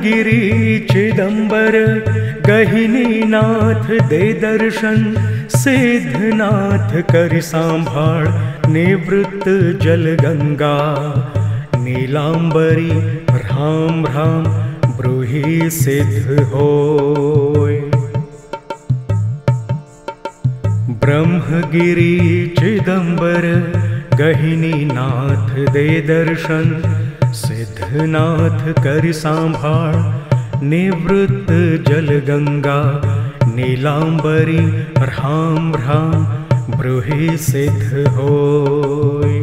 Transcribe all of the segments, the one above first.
ब्रह्मगिरि चिदंबर गहिनीनाथ दे दर्शन, सिद्धनाथ करि सांभाळ निवृत्त जल गंगा। नीलांबरी राम राम ब्रूहि सिद्ध होय। ब्रह्मगिरि चिदंबर गहिनीनाथ दे दर्शन, सिद्धनाथ करि सांभाळ निवृत्त जल गंगा। नीलांबरी राम राम ब्रूहि सिद्ध होय।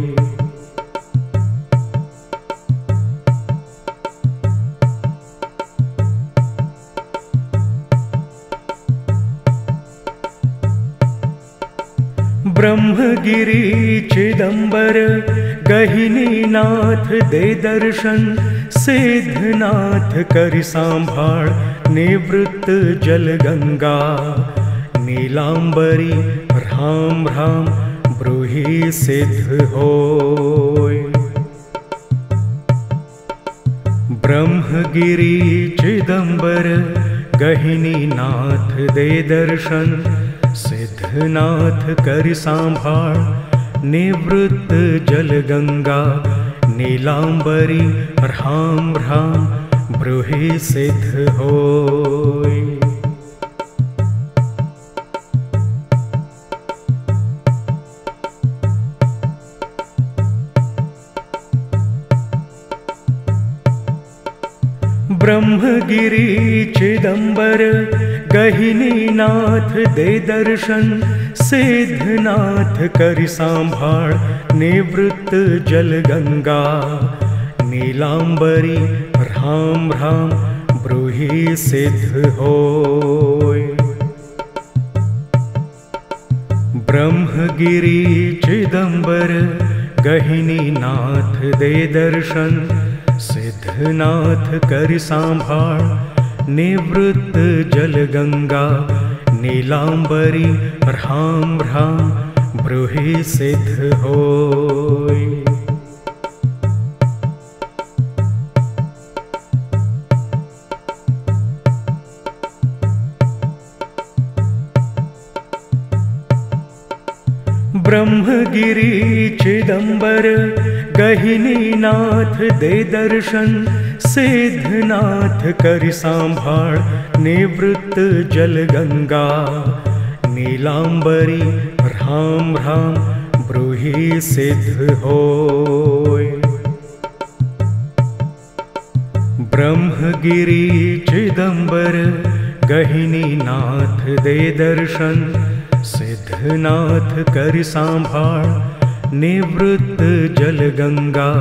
ब्रह्मगिरि चिदंबर गहिनीनाथ दे दर्शन, सिद्धनाथ करि सांभाळ निवृत्त जल गंगा। नीलांबरी राम राम ब्रूहि सिद्ध होय। ब्रह्मगिरि चिदंबर गहिनीनाथ दे दर्शन, सिद्धनाथ करि सांभाळ निवृत्त जल गंगा। नीलांबरी राम राम ब्रूहि सिद्ध होय। ब्रह्मगिरि चिदंबर गहिनीनाथ दे दर्शन, सिद्धनाथ करि सांभाळ निवृत्त जल गंगा। नीलांबरी राम राम ब्रूहि सिद्ध होय। ब्रह्मगिरि चिदंबर गहिनीनाथ दे दर्शन, सिद्धनाथ करि सांभाळ निवृत्त जल गंगा। नीलांबरी राम राम ब्रूहि सिद्ध होय। ब्रह्मगिरि चिदंबर गहिनीनाथ दे दर्शन, सिद्धनाथ करि सांभाळ निवृत्त जल गंगा। नीलांबरी राम राम ब्रूहि सिद्ध होय। ब्रह्मगिरि चिदंबर गहिनीनाथ दे दर्शन, सिद्धनाथ करि सांभाळ निवृत्त जल गंगा।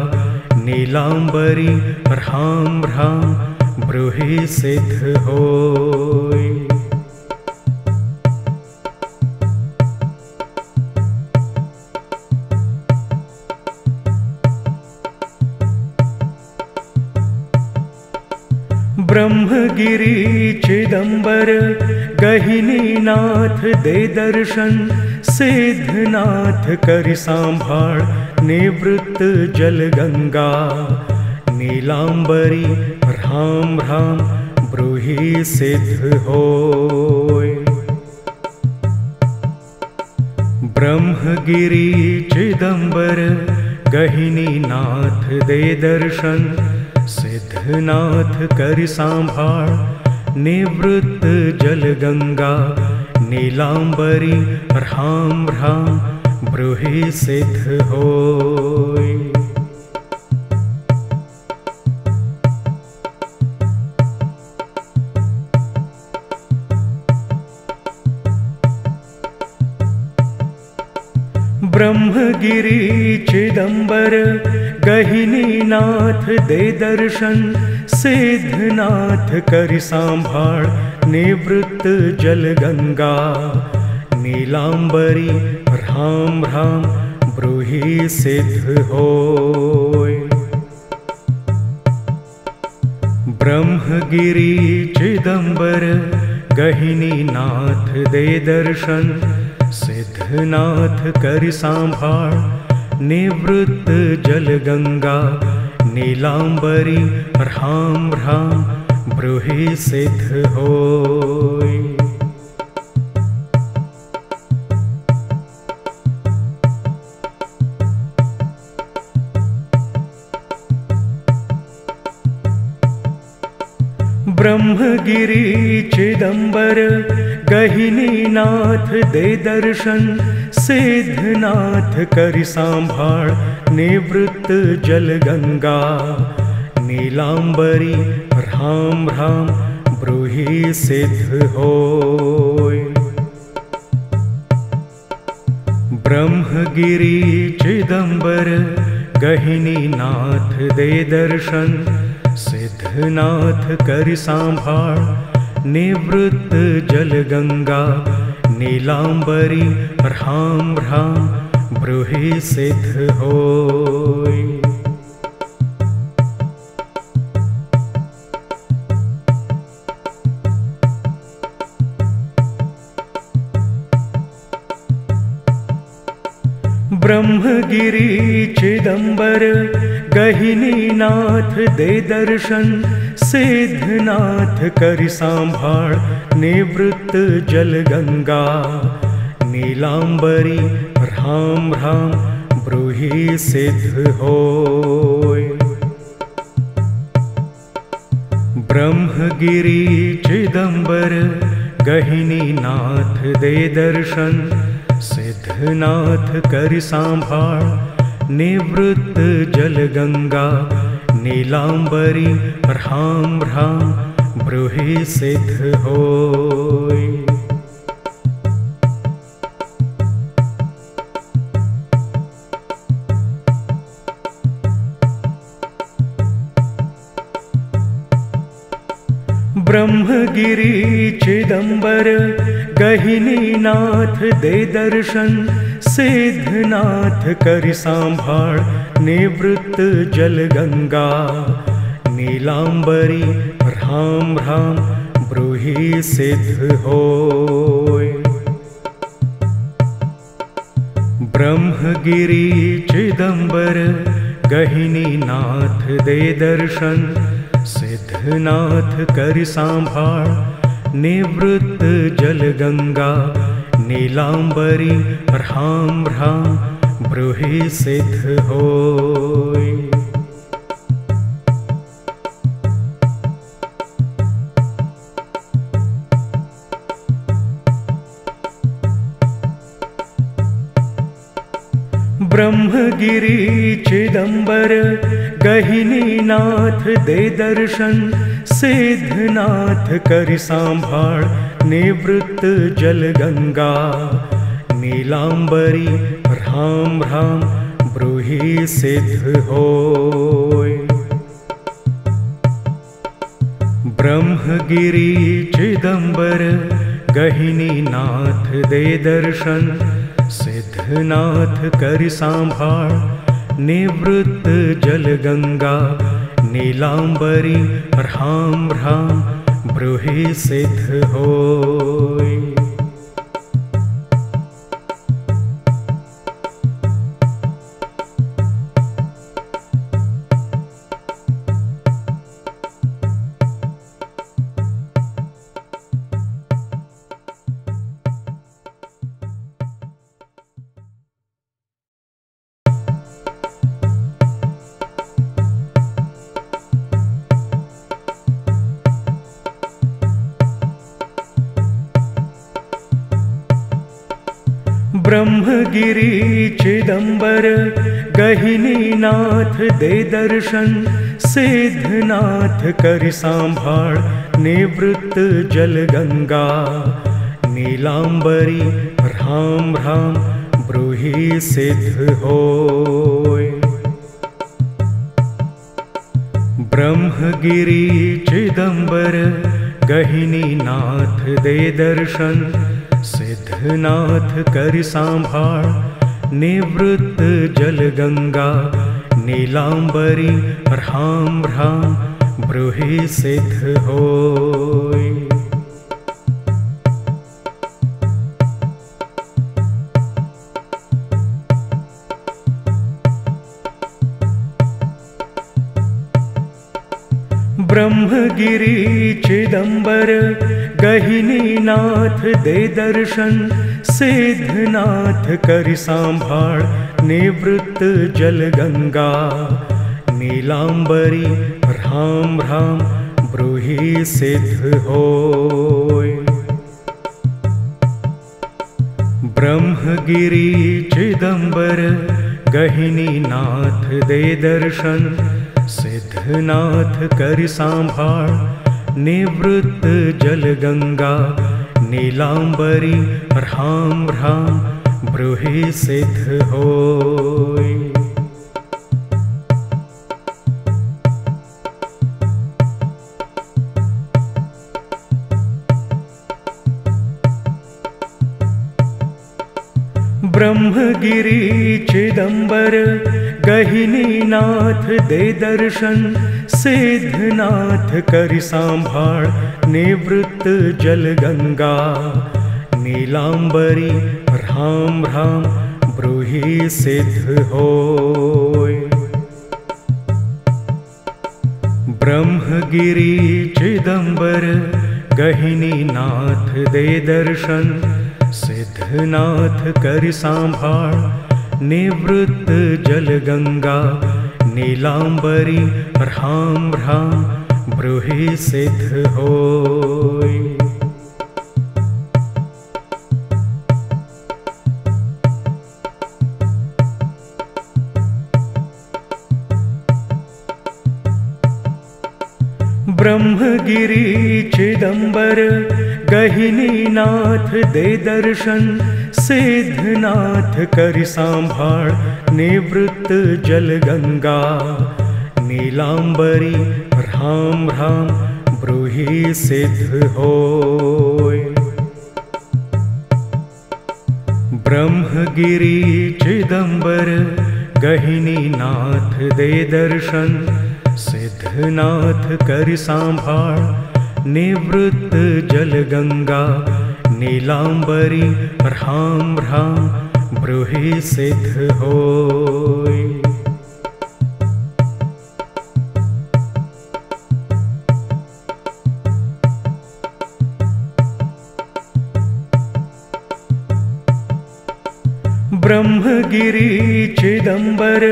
नीलांबरी राम राम ब्रूहि सिद्ध होय। ब्रह्मगिरि चिदंबर गहिनीनाथ दे दर्शन, सिद्धनाथ करि सांभाळ निवृत्त जल गंगा। नीलांबरी राम राम ब्रूहि सिद्ध होय। ब्रह्मगिरि चिदंबर गहिनीनाथ दे दर्शन, सिद्धनाथ करि सांभाळ निवृत्त जल गंगा। नीलांबरी राम राम ब्रूहि सिद्ध होय। ब्रह्मगिरि चिदंबर गहिनीनाथ दे दर्शन, सिद्धनाथ करि सांभाळ निवृत्त जल गंगा। नीलांबरी राम राम ब्रूहि सिद्ध होय। ब्रह्मगिरि चिदंबर गहिनीनाथ दे दर्शन, सिद्धनाथ करि सांभाळ निवृत्त जल गंगा। नीलांबरी राम राम ब्रूहि सिद्ध होय। ब्रह्मगिरि चिदंबर गहिनी नाथ दे दर्शन, सिद्धनाथ करि सांभाळ निवृत्त जल गंगा। नीलांबरी भ्राम भ्राम ब्रूहि सिद्ध होय। ब्रह्मगिरि चिदंबर गहिनी नाथ दे दर्शन, सिद्धनाथ करि सांभाळ निवृत्त जल गंगा। नीलांबरी भ्राम भ्राम ब्रूहि सिद्ध होय। ब्रह्मगिरि चिदंबर गहिनी नाथ दे दर्शन, सिद्धनाथ करि सांभाळ निवृत्त जल गंगा। नीलांबरी भ्राम भ्राम ब्रूहि सिद्ध होय। ब्रह्मगिरि चिदंबर गहिनी नाथ दे दर्शन, सिद्धनाथ करि सांभाळ निवृत्त जल गंगा। नीलांबरी भ्राम भ्राम ब्रूहि सिद्ध होय। ब्रह्मगिरि चिदंबर गहिनी नाथ दे दर्शन, सिद्धनाथ करि सांभाळ निवृत्त जल गंगा। नीलांबरी भ्राम भ्राम ब्रूहि सिद्ध होय। ब्रह्मगिरि चिदंबर गहिनी नाथ दे दर्शन, सिद्धनाथ करि सांभाळ निवृत्त जल गंगा। नीलांबरी भ्राम भ्राम ब्रूहि सिद्ध होय। ब्रह्मगिरि चिदंबर गहिनी नाथ दे दर्शन, सिद्धनाथ करि सांभाळ निवृत्त जल गंगा। नीलांबरी भ्राम भ्राम ब्रूहि सिद्ध होय। ब्रह्मगिरि चिदंबर गहिनी नाथ दे दर्शन, सिद्धनाथ करि सांभाळ निवृत्त जल गंगा। नीलांबरी भ्राम भ्राम ब्रूहि सिद्ध होय। ब्रह्मगिरि चिदंबर गहिनी नाथ दे दर्शन, सिद्धनाथ करि सांभाळ निवृत्त जल गंगा। नीलांबरी भ्राम भ्राम ब्रूहि सिद्ध होय। ब्रह्मगिरि चिदंबर गहिनी नाथ दे दर्शन, सिद्धनाथ करि सांभाळ निवृत्त जल गंगा। नीलांबरी भ्राम भ्राम ब्रूहि सिद्ध होय। ब्रह्मगिरि चिदंबर गहिनीनाथ दे दर्शन, सिद्धनाथ करि सांभाळ निवृत्त जल गंगा। नीलांबरी राम राम ब्रूहि सिद्ध होय। ब्रह्मगिरी चिदंबर गहिनीनाथ दे दर्शन, सिद्धनाथ करि सांभाळ निवृत्त जल गंगा। नीलांबरी राम राम ब्रूहि सिद्ध होय। ब्रह्मगिरी चिदंबर गहिनीनाथ दे दर्शन, सिद्धनाथ करि सांभाळ निवृत्त जल गंगा। नीलांबरी राम राम ब्रूहि सिद्ध होय। ब्रह्मगिरी चिदंबर गहिनीनाथ दे दर्शन, सिद्धनाथ करि सांभाळ निवृत्त जल गंगा। नीलांबरी राम राम ब्रूहि सिद्ध होय। ब्रह्मगिरी चिदंबर गहिनीनाथ दे दर्शन, सिद्धनाथ करि सांभाळ निवृत्त जल गंगा। नीलांबरी राम राम ब्रूहि सिद्ध होय। ब्रह्मगिरी चिदंबर गहिनीनाथ दे दर्शन, सिद्धनाथ करि सांभाळ निवृत्त जल गंगा। नीलांबरी राम राम ब्रूहि सिद्ध होय। ब्रह्मगिरी चिदंबर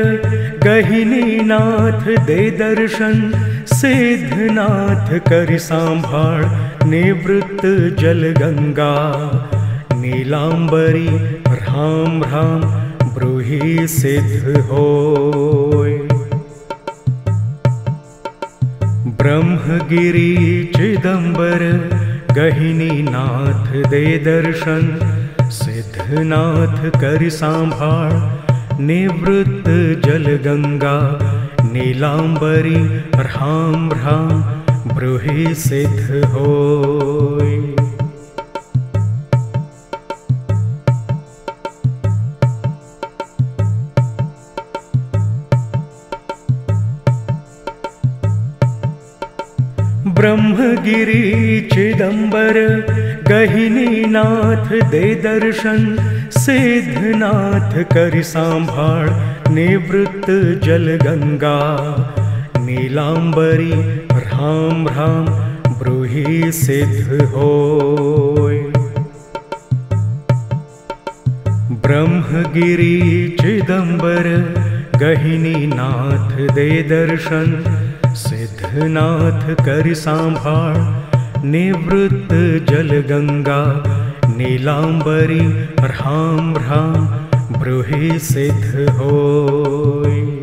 गहिनीनाथ दे दर्शन, सिद्धनाथ करि सांभाळ निवृत्त जल गंगा। नीलांबरी राम राम ब्रूहि सिद्ध होय। ब्रह्मगिरी चिदंबर गहिनीनाथ दे दर्शन, सिद्धनाथ करि सांभाळ निवृत्त जल गंगा। नीलांबरी राम राम ब्रूहि सिद्ध होय। ब्रह्मगिरी चिदंबर गहिनीनाथ दे दर्शन, सिद्धनाथ करि सांभाळ निवृत्त जल गंगा। नीलांबरी राम राम ब्रूहि सिद्ध होय। ब्रह्मगिरी चिदंबर गहिनीनाथ दे दर्शन, सिद्धनाथ करि सांभाळ निवृत्त जल गंगा। नीलांबरी राम राम ब्रूहि सिद्ध होय।